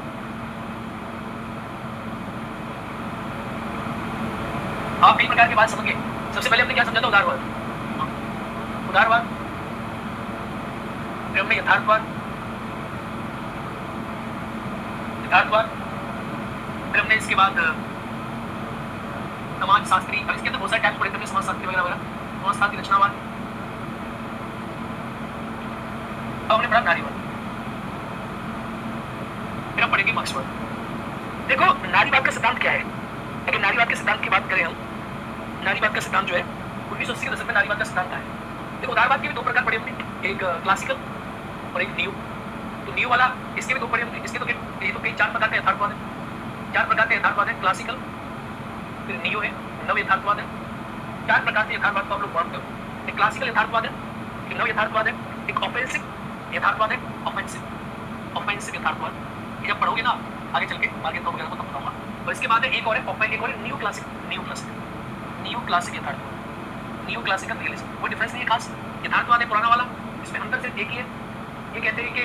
आप कई प्रकार की बात समझ गए। सबसे पहले हमने क्या समझा था? उदारवाद, उदारवाद, फिर हमने यथार्थवाद, यथार्थवाद, फिर हमने इसके बाद समाज शास्त्री, और इसके अंदर बहुत सारे टाइप्स पढ़े थे, समाज शास्त्री वगैरह वगैरह, समाज शास्त्री, रचनावाद। अब हमने पढ़ा नारीवाद, फिर हम पढ़ेंगे मार्क्सवाद। देखो नारीवाद का सिद्धांत क्या है। अगर नारीवाद के सिद्धांत की बात करें हम, नारीवाद का सिद्धांत जो है 1980 के दशक में नारीवाद का सिद्धांत है। देखो उदारवाद के भी दो प्रकार पढ़े हमने, एक क्लासिकल और एक न्यू। तो न्यू वाला, इसके भी दो पढ़े हमने, इसके तो ये तो कई 4 प्रकार के यथार्थवाद है, 4 प्रकार के यथार्थवाद है, क्लासिकल, फिर न्यू है, नव यथार्थवाद है। 4 प्रकार के यथार्थवाद को आप लोग पढ़ते हो। एक क्लासिकल यथार्थवाद है, एक नव यथार्थवाद है, एक ऑफेंसिव यथार्थवाद है, ऑफेंसिव यथार्थवाद। ये जब पढ़ोगे ना आगे चल के मार्केट वगैरह को तब बताऊंगा। और इसके बाद एक और है न्यू क्लासिक यथार्थवाद, न्यू क्लासिकल रियलिज्म। कोई डिफरेंस नहीं है खास। यथार्थवाद है पुराना वाला, इसमें अंतर सिर्फ एक ही है, ये कहते हैं कि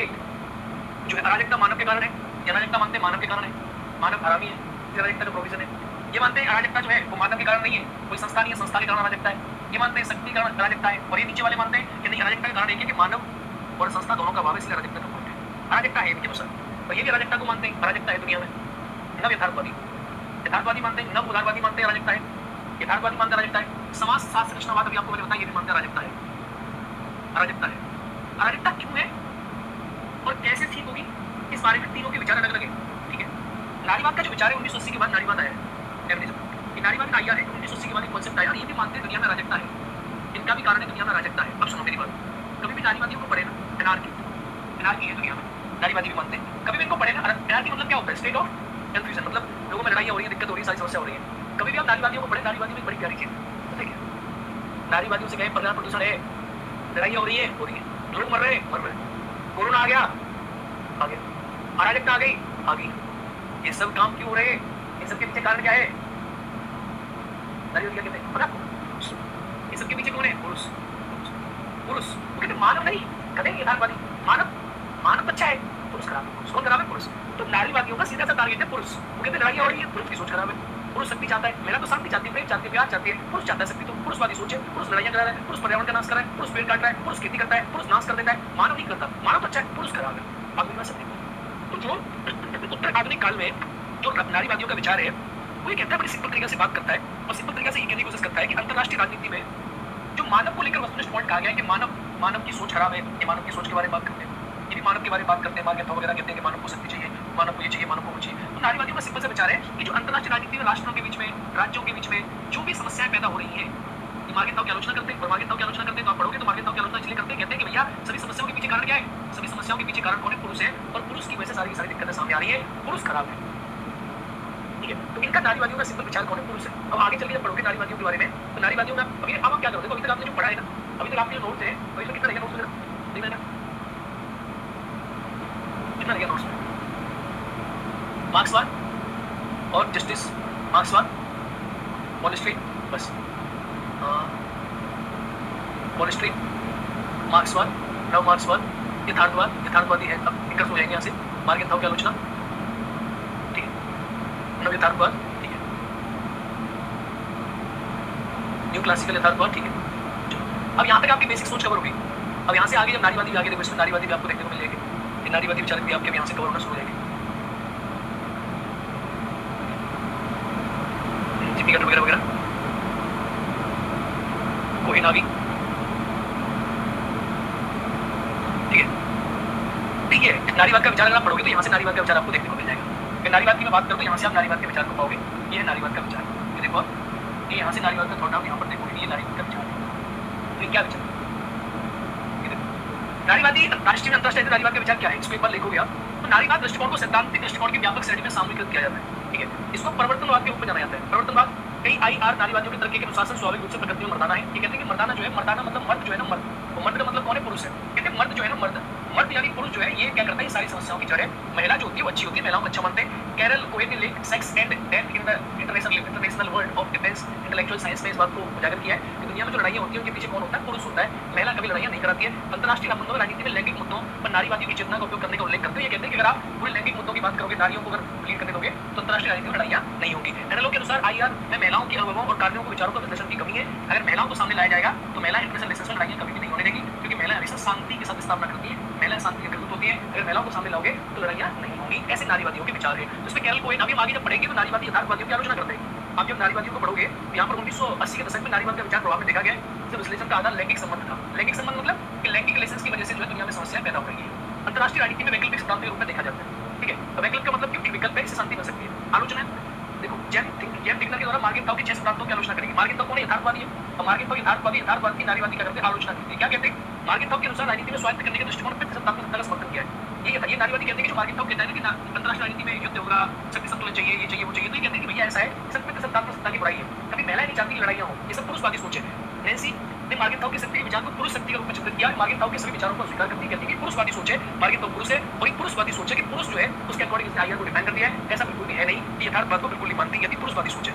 जो है अराजकता मानव के कारण है, ये अराजकता मानते हैं मानव के कारण है, मानव हरामी है, ये अराजकता का प्रोविजन है। ये मानते हैं अराजकता जो है वो मानव के कारण नहीं है, कोई संस्था नहीं है, संस्था के कारण अराजकता है। ये मानते हैं शक्ति का कारण अराजकता है, और ये नीचे वाले मानते हैं कि नहीं, अराजकता का कारण एक है कि मानव और संस्था दोनों का अभाव है, इसलिए अराजकता का पॉइंट है। अराजकता है इनके अनुसार, और ये भी अराजकता को मानते हैं, अराजकता है दुनिया में। नव यथार्थवादी, यथार्थवादी मानते हैं, नव उदारवादी मानते हैं अराजकता है, यथार्थवादी मानते हैं अराजकता है। समाज शास्त्र रचनावाद अभी आपको मैंने बताया, ये भी मानते हैं अराजकता है, अराजकता है। अराजकता क्यों है और कैसे ठीक होगी, इस बारे में तीनों के विचार अलग अलग है, ठीक है। नारीवाद का जो विचार है 1980 के बाद नारीवाद आया है, फेमिनिज्म। ये नारीवाद का आया है 1980 के बाद एक कॉन्सेप्ट आया, और ये भी मानते हैं दुनिया में अराजकता है, इनका भी कारण है दुनिया में अराजकता है। अब सुनो मेरी बात, कभी भी नारीवादियों को पढ़े ना, एनार्की है दुनिया में, नारीवादी भी मानते हैं, कभी भी इनको पढ़े ना, एनार्की मतलब क्या होता है, स्टेट ऑफ कंफ्यूजन, मतलब लोगों में लड़ाई हो रही है, दिक्कत हो रही है, सारी समस्या हो रही है। कभी भी आप नारीवादियों को पढ़े, नारीवादी में एक बड़ी प्यारी चीज पता है क्या, नारीवादियों से कहे पर्यावरण प्रदूषण है, लड़ाई हो रही है, लोग मर रहे हैं, कोरोना आ गया, अराजकता आ गई, ये सब काम क्यों हो रहे हैं, इन सब के पीछे कारण क्या है, नारीवादी क्या कहते हैं पता आपको, इन सब के पीछे कौन है, पुरुष। वो कहते मानव नहीं, कहते हैं यथार्थवादी, मानव अच्छा है, पुरुष खराब है, पुरुष कौन खराब है, पुरुष। तो नारीवादियों का सीधा सा टारगेट है पुरुष, वो कहते लड़ाई हो रही है, पुरुष की सोच खराब है, पुरुष शक्ति चाहता है, महिला तो शांति चाहती है, प्रेम चाहती है, प्यार चाहती है, पुरुष चाहता है शक्ति, तो पुरुषवादी सोच है, पुरुष लड़ाइयां करा रहा है, पुरुष पर्यावरण का नाश कर रहा है, पुरुष पेड़ काट रहा है, पुरुष खेती करता है, पुरुष नाश कर देता है, मानव नहीं करता, मानव तो अच्छा है, पुरुष खराब है। तो जो उत्तर आधुनिक काल में जो नारीवादियों का विचार है, वो ये कहता है, बड़ी सिंपल तरीके से बात करता है, और सिंपल तरीके से ये कहने की कोशिश करता है कि अंतर्राष्ट्रीय राजनीति में जो मानव को लेकर वस्तुनिष्ठ पॉइंट कहा गया है कि मानव की सोच खराब है, ये मानव की सोच के बारे में बात करते हैं, ये भी मानव के बारे में बात करते हैं, मार्केट वगैरह कहते हैं कि मानव को शक्ति चाहिए, मानव को ये चाहिए, मानव को वो चाहिए। तो नारीवादियों का सिंपल सा विचार है कि जो अंतर्राष्ट्रीय राजनीति में राष्ट्रों के बीच में, राज्यों के बीच में जो भी समस्याएं पैदा हो रही है, मार्गेंताव की आलोचना करते हैं, और मार्गेंताव की आलोचना करते हैं, तो आप पढ़ोगे तो मार्गेंताव की आलोचना इसलिए करते हैं, कहते हैं कि भैया सभी समस्याओं के पीछे कारण क्या है, सभी समस्याओं के पीछे कारण कौन है, पुरुष है, और पुरुष की वजह से सारी दिक्कतें सामने आ रही है, पुरुष खराब है, ठीक है। तो इनका नारीवादियों का सिंपल विचार कौन है, पुरुष है। अब आगे चल के जब पढ़ोगे नारीवादियों के बारे में, तो नारीवादियों में अभी अब आप क्या करोगे, अभी तक आपने जो पढ़ा है ना, अभी तक आपके जो नोट्स है, तो इसमें कितना रहेगा नोट्स वगैरह, कितना रहेगा नोट्स में, मार्क्सवाद और जस्टिस, मार्क्सवाद, पॉलिस्ट्री, बस पॉलिस्ट्री, मार्क्सवाद, नव मार्क्सवाद, यथार्थवादी है, अब निकल हो जाएंगे यहाँ से, मार्गेंताव की आलोचना, ठीक है, नव यथार्थवाद, ठीक है, न्यू क्लासिकल यथार्थवाद, ठीक है। चलो अब यहाँ तक आपकी बेसिक सोच कवर होगी। अब यहाँ से आगे जब नारीवादी आगे देखो, इसमें नारीवादी भी आपको देखने को मिल जाएगी, ये नारीवादी विचार भी आपके यहाँ से कवर होना शुरू हो जाएगी, वगैरह वगैरह, कोई नावी, ठीक है। नारीवाद का विचार अगर आप पढ़ोगे तो यहाँ से नारीवाद का विचार आपको देखने को मिल जाएगा। फिर नारीवाद की मैं बात करूँ तो यहाँ से आप नारीवाद के विचार को पाओगे, ये है नारीवाद का विचार, ये देखो ये यहाँ से नारीवाद का थोड़ा आप यहाँ पर देखोगे, ये नारीवाद का विचार है, तो ये क्या विचार, ये देखो नारीवादी राष्ट्रीय अंतरराष्ट्रीय नारीवाद का विचार क्या है, इसको एक बार लिखोगे आप, तो नारीवाद दृष्टिकोण को सैद्धांतिक दृष्टिकोण की व्यापक श्रेणी में सामूहिकृत किया जाता है, ठीक है। इसको परिवर्तनवाद के रूप में जाना जाता है। परिवर्तनवाद कई IR नारीवादियों के तरीके के अनुसार स्वाभाविक रूप से प्रकृति में मर्दाना है। ये कहते हैं कि मर्दाना जो है, मर्दाना मतलब मर्द जो है ना, मर्द का मतलब कौन है, पुरुष है। कहते हैं मर्द जो है ना, मर्द यानी पुरुष जो है, ये क्या करता है, सारी समस्याओं की जड़ है। महिला जो होती है वो अच्छी होती है, महिलाओं को अच्छा मानते हैं। कैरल कोहेन ने link sex and death in the international world of defence intellectual science में इस बात को उजागर किया है कि दुनिया में जो लड़ाइयां होती है उनके पीछे कौन होता है, पुरुष होता है, महिला कभी लड़ाइयां नहीं कराती है। अंतर्राष्ट्रीय मुद्दों में राजनीति में लैंगिक मुद्दों पर नारीवादियों की चेतना का उपयोग करने का उल्लेख करते हैं। ये कहते हैं कि अगर आप पूरे लैंगिक मुद्दों की बात करोगे, नारियों को अगर लीड करने दोगे तो अंतर्राष्ट्रीय राजनीति में लड़ाइयां नहीं होगी। एनएलओ के अनुसार IR में महिलाओं के अनुभवों और कार्यों को विचारों का विश्लेषण की कमी है। अगर महिलाओं को सामने लाया जाएगा तो महिला इंटरनेशनल रिलेशंस में लड़ाइयां कभी भी नहीं होने देगी, क्योंकि महिला हमेशा शांति के साथ स्थापना करती है, महिला शांति के प्रतीक होती है। अगर महिलाओं को सामने लाओगे तो लड़ाइयां नहीं होंगी। ऐसे नारीवादियों के विचार है। जिसमें कैरल कोहेन, अभी हम आगे जब पढ़ेंगे तो नारीवादी यथार्थवादियों की आलोचना करते हैं। आप जब नारीवादियों को पढ़ोगे तो यहाँ पर 1980 के दशक में नारीवाद का विचार प्रभाव में देखा गया है। जब विश्लेषण का आधार लैंगिक संबंध था। लैंगिक संबंध मतलब कि लैंगिक रिलेशंस की वजह से जो है दुनिया में समस्याएं पैदा हो रही है। अंतर्राष्ट्रीय राजनीति में वैकल्पिक सिद्धांत के रूप में देखा जाता है, ठीक है। तो वैकल्पिक का मतलब क्योंकि विकल्प है, इससे शांति बन सकती है। आलोचना देखो, जेन थिंकनर के द्वारा मार्गेंताव के 6 सिद्धांतों की आलोचना करेंगे। मार्गेंताव कौन है? यथार्थवादी है। और मार्गेंताव यथार्थवाद की नारीवादी का करते आलोचना करते हैं। क्या कहते हैं? मार्गेंताव के अनुसार राजनीति में स्वायत्त करने के दृष्टिकोण पर सत्तात्मक सत्ता का समर्थन किया है। ये नारीवादी कहते हैं कि जो मार्गेंताव कहता है कि अंतर्राष्ट्रीय राजनीति में युद्ध होगा, शक्ति संतुलन चाहिए, ये चाहिए, वो चाहिए, तो ये कहते हैं कि भैया ऐसा है, सत्तात्मक सत्ता की बुराई है। कभी महिलाएं नहीं चाहती कि लड़ाइयां हो, ये सब पुरुषवादी सोच है। नैन्सी ने मार्गेंताव के शक्ति विचार को पुरुष शक्ति के रूप में चित्रित किया। मार्गेंताव के सभी विचारों को स्वीकार करती है, कहती है कि पुरुषवादी सोच है, मार्गेंताव पुरुष है, और एक पुरुषवादी सोच है कि पुरुष जो है उसके अकॉर्डिंग इसने आईआर को डिफाइन कर दिया है। ऐसा बिल्कुल भी है नहीं, ये यथार्थवाद को बिल्कुल नहीं मानती, यदि पुरुषवादी सोच है,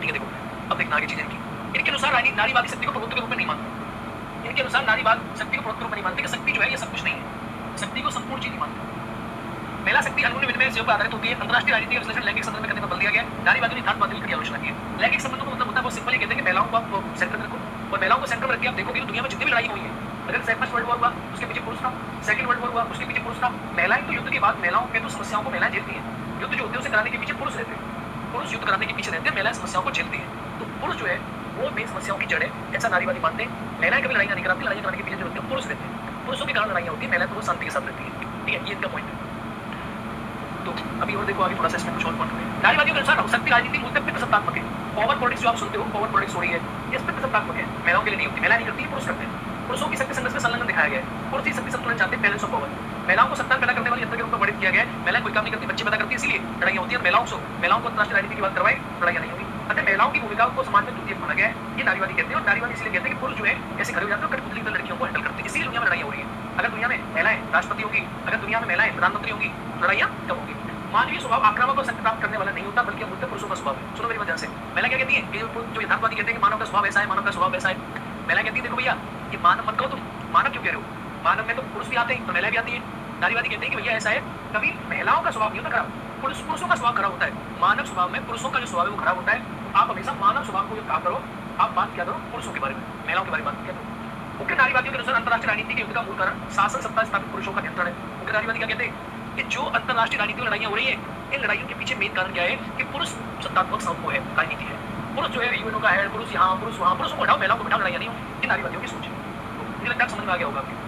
ठीक है। देखो अब देखना आगे चीजें इनकी। इनके अनुसार नारीवादी शक्ति को प्रभुत्व के रूप में नहीं मानते। इनके अनुसार नारीवाद शक्ति को प्रभुत्व के रूप में नहीं मानते कि शक्ति जो है ये सब कुछ नहीं है। शक्ति को संपूर्ण चीज नहीं मानते। महिला शक्ति अन्योन्य विनिमय से आधारित होती है। अंतरराष्ट्रीय राजनीतिक विश्लेषण लैंगिक संदर्भ में करने पर बल दिया गया। नारीवादियों ने यथार्थवादी की आलोचना की है। लैंगिक संबंधों का मतलब होता है वो सिंपली कहते हैं कि महिलाओं को आप सेंटर में रखो और महिलाओं को सेंटर में रखिए। आप देखोगे तो दुनिया में जितनी भी लड़ाई हुई है, अगर फर्स्ट वर्ल्ड वॉर हुआ उसके पीछे पुरुष था, सेकंड वर्ल्ड वॉर हुआ उसके पीछे पुरुष था। महिलाएं तो युद्ध के बाद महिलाओं के तो समस्याओं को महिलाएं झेलती हैं। युद्ध जो होते हैं उसे कराने के पीछे पुरुष रहते हैं, पुरुष युद्ध कराने के पीछे रहते हैं, महिलाएं समस्याओं को झेलती हैं। तो पुरुष जो है वो मेन समस्याओं की जड़ है, ऐसा नारीवादी मानते हैं। महिलाएं कभी लड़ाई नहीं कराती, लड़ाई कराने के पीछे जो होते हैं पुरुष रहते हैं, पुरुषों के कारण लड़ाइयां होती है, महिलाएं तो वो शांति के साथ रहती है। ठीक है, ये इनका पॉइंट है। तो अभी और देखो, आगे थोड़ा सा इसमें कुछ और पॉइंट है। नारीवादियों के अनुसार शक्ति राजनीति मूलतः प्रसक्तात्मक है। पावर पॉलिटिक्स जो आप सुनते हो, पावर पॉलिटिक्स हो रही है, ये प्रसक्तात्मक है, महिलाओं के लिए नहीं होती। महिला नहीं करती है, पुरुष करते हैं। पुरुषों की शक्ति संघर्ष में संलग्न दिखाया गया है। पुरुष ही शक्ति संतुलन चाहते हैं, बैलेंस ऑफ पावर। महिलाओं को सत्ता पैदा करने वाले यंत्र के रूप में वर्णित किया गया है। महिलाएं कोई काम नहीं करती, बच्चे पैदा करती है, इसीलिए लड़ाइयां होती है। महिलाओं को अंतरराष्ट्रीय राजनीति की बात करवाए, लड़ाइयां नहीं होगी। अतः महिलाओं की भूमिका को समाज में द्वितीय माना गया है, ये नारीवादी कहते हैं। और नारीवादी इसलिए कहते हैं कि पुरुष जो है ऐसे खड़े हो जाते हैं, कठपुतली की लड़कियों को हैंडल करते हैं, इसीलिए दुनिया में लड़ाइयां हो रही है। अगर दुनिया में महिलाएं राष्ट्रपति होगी, अगर दुनिया में महिलाएं प्रधानमंत्री होगी, लड़ाइयां कम होगी। मानवीय स्वभाव आक्रामक और शक्ति प्राप्त करने वाला नहीं होता, बल्कि मूलतः पुरुषों का स्वभाव है। सुनो मेरी वजह से, महिला क्या कहती है कि जो यथार्थवादी कहते हैं कि मानव का स्वभाव ऐसा है, मानव का स्वभाव ऐसा है। महिला कहती है देखो भैया, ये मानव मत कहो, तुम मानव क्यों कह रहे हो? मानव में तो पुरुष भी आते हैं और महिला भी आती है। नारीवादी कहते हैं कि भैया ऐसा है, कभी महिलाओं का स्वभाव नहीं होता खराब, पुरुषों का स्वभाव खराब होता है। मानव स्वभाव में पुरुषों का जो स्वभाव है वो खराब होता है। तो आप हमेशा मानव स्वभाव को कहा करो, आप बात क्या करो पुरुषों के बारे में, महिलाओं के बारे में बात क्या करो। मुख्य नारीवादियों के अनुसार अंतरराष्ट्रीय राजनीति के युद्ध का मूल कारण शासन सत्ता स्थापित पुरुषों का नियंत्रण है। मुख्य नारीवादी क्या कहते हैं कि जो अंतरराष्ट्रीय राजनीति में लड़ाइयां हो रही है, इन लड़ाइयों के पीछे मेन कारण क्या है कि पुरुष सत्तात्मक समूह है, राजनीति है। पुरुष जो है यूएनओ का है, पुरुष यहाँ पुरुष वहाँ, पुरुषों को हटाओ, महिलाओं को बिठाओ, लड़ाइयां नहीं हो। ये नारीवादियों की सोच है। मुझे लगता है समझ में आ गया होगा आपको।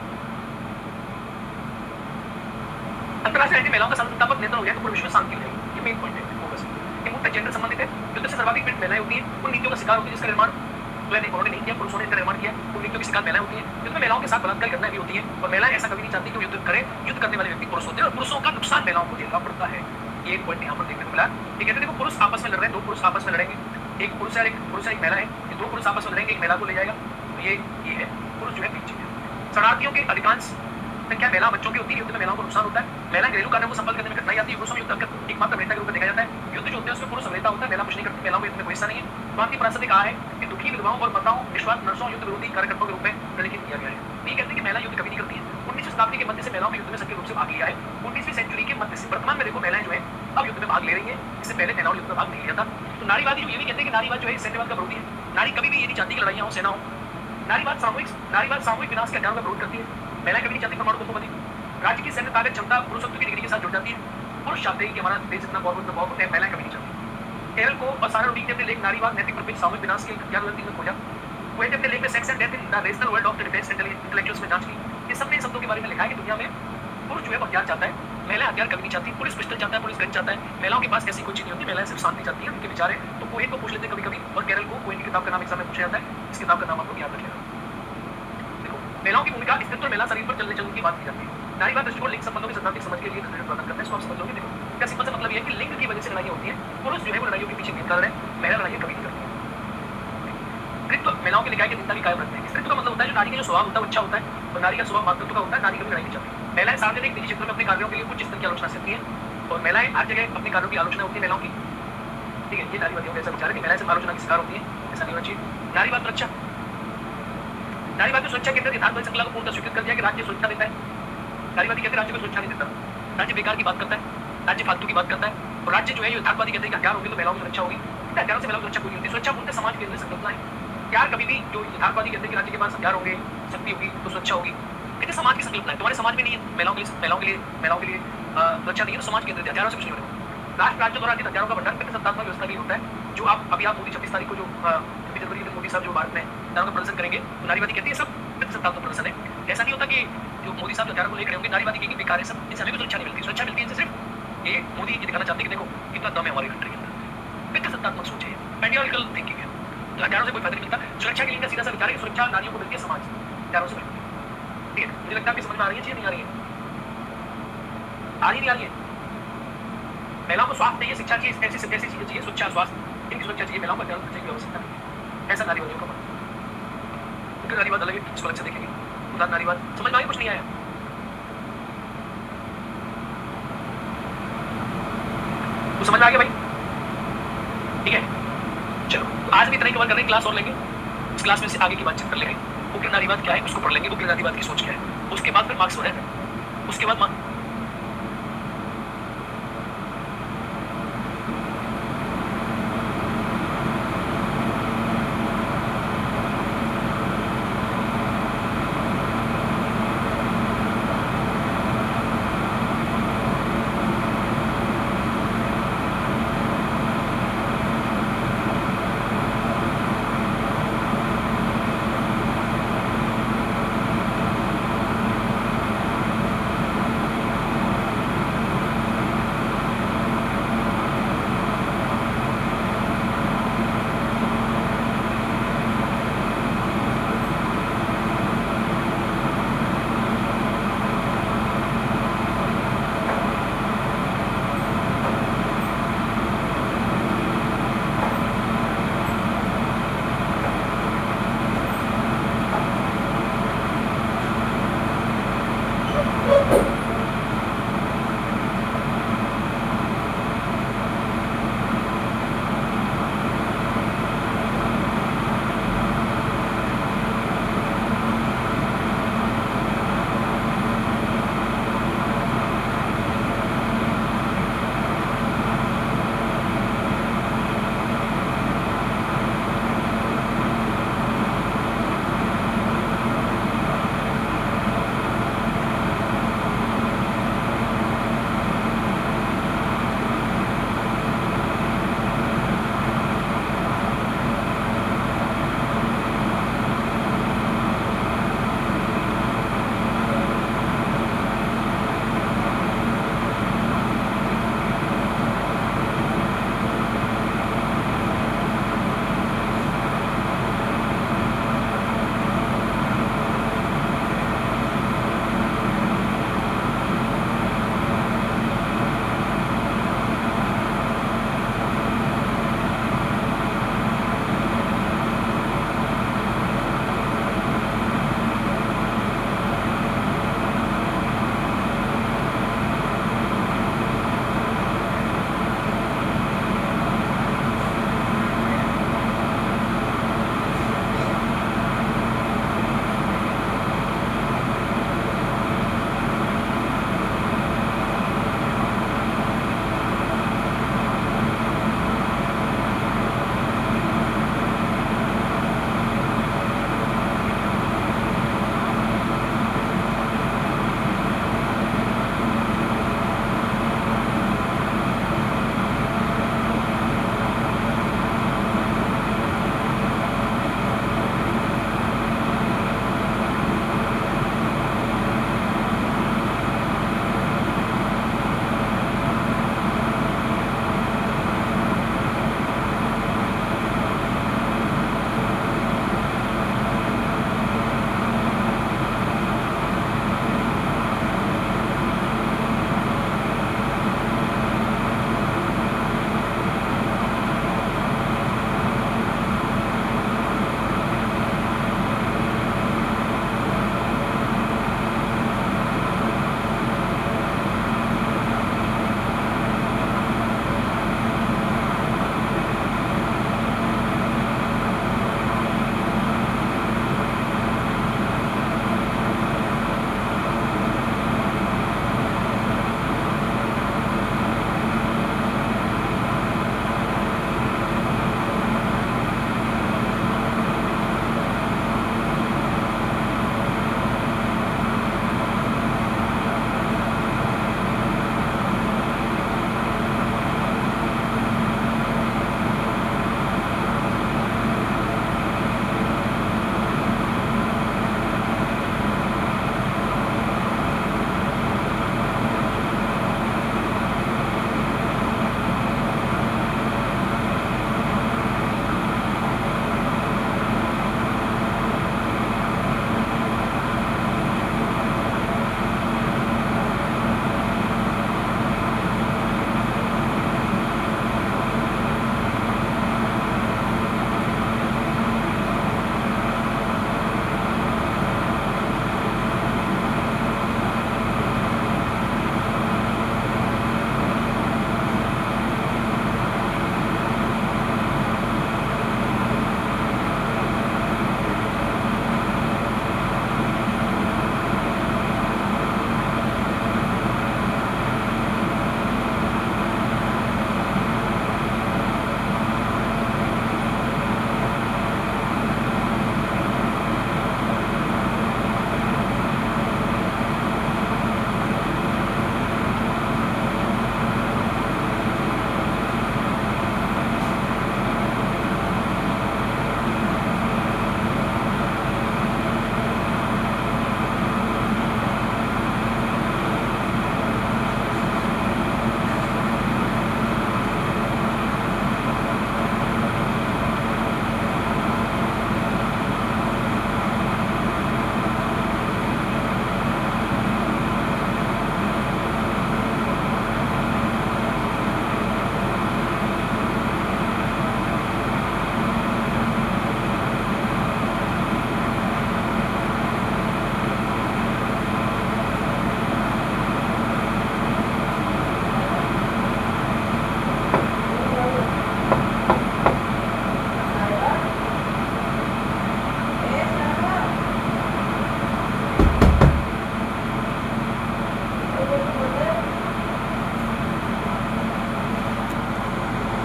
अंतरराष्ट्रीय राजनीति महिलाओं का सत्तात्मक नियंत्रण हो गया तो पूरे विश्व में शांति हो जाएगी। ये मेन पॉइंट है, फोकस। ये मुख्य जेंडर संबंधित है। युद्ध से सर्वाधिक पीड़ित महिलाएं होती हैं, उन नीतियों का शिकार होती है जिसका निर्माण उन्होंने नहीं किया, पुरुषों ने इसका निर्माण किया। उन नीतियों की शिकार महिलाएं होती हैं। युद्ध में महिलाओं के साथ बलात्कार करना भी होती है और महिलाएं ऐसा कभी नहीं चाहती कि युद्ध करें। युद्ध करने वाले व्यक्ति पुरुष होते हैं और पुरुषों का नुकसान महिलाओं को झेलना पड़ता है। ये एक पॉइंट यहाँ पर देखने को मिला। ये कहते हैं पुरुष आपस में लड़ रहे हैं, दो पुरुष आपस में लड़ेंगे, एक पुरुष है एक महिला है, ये दो पुरुष आपस में लड़ेंगे, एक महिला को ले जाएगा। ये है पुरुष जो है पीछे है। शरणार्थियों के अधिकांश संख्या महिला बच्चों की होती है। युद्ध में महिलाओं को नुकसान होता है। महिला घरेलू कार्यों को संपन्न करने में कठिनाई आती है। पुरुषों में युद्ध एकमात्र अभिनेता के रूप में देखा जाता है। युद्ध जो होते हैं उसमें पुरुष अभिनेता होता है, महिला कुछ नहीं करती, महिलाओं को इसमें कोई हिस्सा नहीं है। भारतीय प्रासद ने कहा है कि दुखी विधवाओं और माताओं, निष्पाप नर्सों, युद्ध विरोधी कार्यकर्ताओं के रूप में प्रलेखित किया गया है। ये कहते हैं कि महिला युद्ध कभी नहीं करती है। 19वीं शताब्दी के मध्य से महिलाओं के युद्ध में सक्रिय रूप से भाग लिया है। 19वीं सेंचुरी के मध्य से वर्तमान में देखो महिलाएं जो है अब युद्ध में भाग ले रही है। इससे पहले महिलाओं ने युद्ध में भाग नहीं लिया था। तो नारीवादी जो ये भी कहते हैं कि नारीवाद जो है सेनावाद का विरोधी है। नारी कभी भी ये नहीं चाहती कि लड़ाइयां हो, सेना हो। नारीवाद सामूहिक विनाश के अध्यायों का विरोध करती है। महिला कभी नहीं चाहती परमाणु बम बने। राज्य की सैन्य ताकत क्षमता पुरुषत्व की डिग्री के साथ जुड़ जाती है। पुरुष चाहते हैं कि हमारा देश इतना पावरफुल है, महिला कभी नहीं चाहती। एरल को और सारा रोडी ने अपने लेख नारीवाद नैतिक प्रवृत्ति सामूहिक विनाश के क्या गलती में खोजा। वो अपने लेख में sex and death in the rational world of the defence intellectuals में जांच की। ये सब ने शब्दों के बारे में लिखा है कि दुनिया में पुरुष जो है हथियार चाहता है, महिला हथियार कभी नहीं चाहती। पुलिस पिस्टल चाहता है, पुलिस गन चाहता है। महिलाओं के पास ऐसी कोई चीज नहीं होती। महिलाएं सिर्फ शांति चाहती है, उनके विचार है। तो कोहेन को पूछ लेते हैं कभी कभी, और केरल को कोहेन की किताब का नाम एग्जाम में पूछा जाता है। इस किताब का नाम आपको याद रखिएगा। देखो महिलाओं की भूमिका स्थित्व और महिला शरीर पर चलने चलने की बात की जाती है। नारीवाद दृष्टिकोण लिंग संबंधों की सैद्धांतिक समझ के लिए प्रदान करता है। इसको आप समझ लोगे। देखो क्या सिंपल सा मतलब ये है कि लिंग की वजह से लड़ाइयां होती है। पुरुष जो है वो लड़ाइयों के पीछे मेन कारण है, महिला लड़ाइयां कभी नहीं करती है। स्त्रीत्व महिलाओं के निकाय की निंदा भी कायम रखते हैं। स्त्रीत्व का मतलब होता है जो नारी का जो स्वभाव होता है वो अच्छा होता है और नारी का स्वभाव मातृत्व का होता है। नारी कभी लड़ाई नहीं चाहती। महिलाएं सार्वजनिक निजी क्षेत्र में अपने कार्यों के लिए उच्च स्तर की आलोचना करती हैं और महिलाएं हर जगह अपने कार्यों की आलोचना होती है महिलाओं की। ठीक है, ये नारीवादियों का ऐसा विचार है कि महिलाएं सिर्फ आलोचना की शिकार होती है, ऐसा नहीं होना चाहिए। नारीवाद सुरक्षा, नारीवाद की सुरक्षा के अंदर यथार्थवादी श्रृंखला को पूर्णतः स्वीकृत कर दिया कि राज्य सुरक्षा देता है। नारीवादी कहते हैं राज्य को सुरक्षा नहीं देता, राज्य बेकार की बात करता है, राज्य फालतू की बात करता है। और राज्य जो है यथार्थवादी कहते हैं कि हथियार होंगे तो महिलाओं की सुरक्षा होगी। हथियारों से महिलाओं की सुरक्षा कोई नहीं होती। सुरक्षा पूर्णतः समाज के अंदर संकल्पना है। यार कभी भी जो यथार्थवादी कहते हैं कि राज्य के पास हथियार होंगे, शक्ति होगी तो सुरक्षा होगी, कहते समाज की संकल्पना है। तुम्हारे समाज में नहीं है। महिलाओं के लिए सुरक्षा नहीं है तो समाज के अंदर हथियारों से कुछ नहीं बनेगा। राष्ट्र राज्य द्वारा हथियारों का भंडार कितने सत्तात्मक व्यवस्था भी होता है। जो आप अभी आप मोदी 26 तारीख को जो 26 जनवरी को मोदी साहब जो भारत में हथियारों का प्रदर्शन करेंगे तो नारीवादी कहते हैं सब सत्तात्मक प्रदर्शन है। ऐसा नहीं होता कि जो मोदी साहब हथियारों को लेकर होंगे नारीवादी कहेंगे बेकार है सब, इनसे हमें सुरक्षा नहीं मिलती। सुरक्षा मिलती है सिर्फ ये मोदी ये दिखाना चाहते हैं कि देखो कितना दम है हमारी कंट्री के अंदर। वित्त सत्तात्मक सोच है, पेट्रियार्कल थिंकिंग है। तो हथियारों से कोई फायदा नहीं मिलता। सुरक्षा के लिए इनका सीधा सा विचार है कि सुरक्षा नारियों को मिलती है, समाज हथियारों से मिलती है। ठीक है, मुझे लगता है आपकी समझ में आ रही है, नहीं आ रही है? आ रही नहीं आ रही है? महिलाओं को स्वास्थ्य चाहिए, शिक्षा चाहिए, ऐसी चीजें चाहिए, शिक्षा स्वास्थ्य इनकी सुरक्षा चाहिए। महिलाओं को हथियारों की आवश्यकता नहीं। ऐसा नारीवादियों का मानना। उनका नारीवाद अलग है, इसको अलग से देखेंगे। उदाहरण नारीवाद समझ में आया, कुछ नहीं आया? तो समझ में आ गया भाई? ठीक है, चलो तो आज भी इतना ही कवर कर रहे हैं। क्लास और लेंगे, इस क्लास में से आगे की बातचीत कर लेंगे। उग्र नारीवाद क्या है उसको पढ़ लेंगे, उग्र नारीवाद की सोच क्या है। उसके बाद फिर मार्क्स हो जाएगा। उसके बाद